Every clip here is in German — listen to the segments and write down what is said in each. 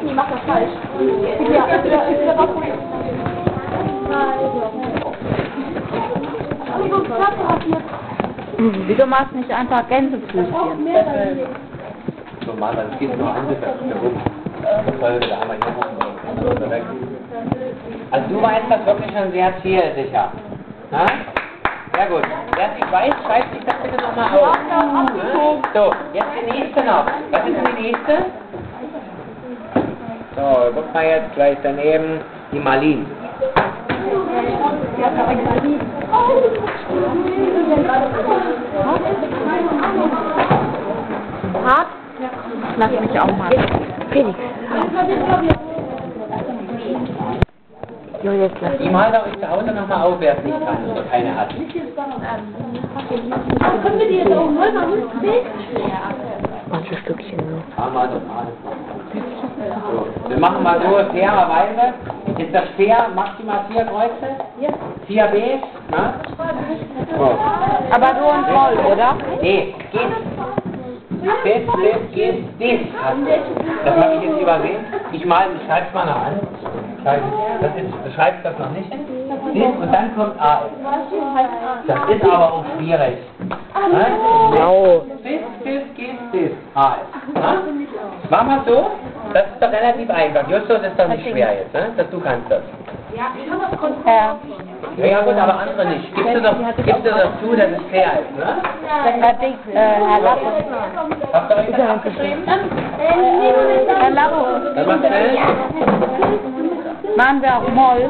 Die macht das falsch. Ja, wieso machst du nicht einfach Gänsefüßchen? Normal, das geht nur angesetzt. Das soll der einmal hier machen. Also du weißt das wirklich schon sehr zielsicher. Na? Sehr gut. Wer es nicht weiß, schreibt sich das bitte nochmal auf. So, jetzt die nächste noch. Was ist denn die nächste? So, guck mal jetzt gleich daneben die Marlene. Hart? Lass mich auch mal. Felix. Jo, jetzt lass Die malt euch zu Hause nochmal auf, wer es nicht kann oder keine hat. Können wir die jetzt auch neu machen? manche Stückchen nur. So, wir machen mal so fairerweise. Ist das fair? Maximal 4 Kreuze? 4 Bs? Ne? So. Aber so und voll, oder? Nee, geht. Geht. Das habe ich jetzt übersehen. Ich schreibe es mal noch an. Du schreibst das noch nicht. Und dann kommt A. Das ist aber auch schwierig. Genau. Bis A. Machen wir so? Das ist doch relativ einfach. Justus ist doch nicht schwer jetzt, ne? Du kannst das. Ja. Ja gut, aber andere nicht. Gibst du doch zu, dass es fair ist, ne? Herr Lappe. Habt ihr euch das abgeschrieben? Herr Lappe. Dann mach schnell. Machen wir auch Moll.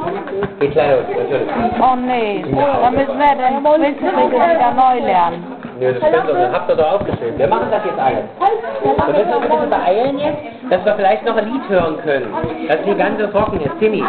Geht gleich los, natürlich. Oh nee. Dann müssen wir den Prinzip wieder neu lernen. Nö, das stimmt doch, das habt ihr doch aufgeschrieben. Wir machen das jetzt alles. Wir müssen uns ein bisschen beeilen jetzt, dass wir vielleicht noch ein Lied hören können. Das nicht ganz so trocken ist. Timmy.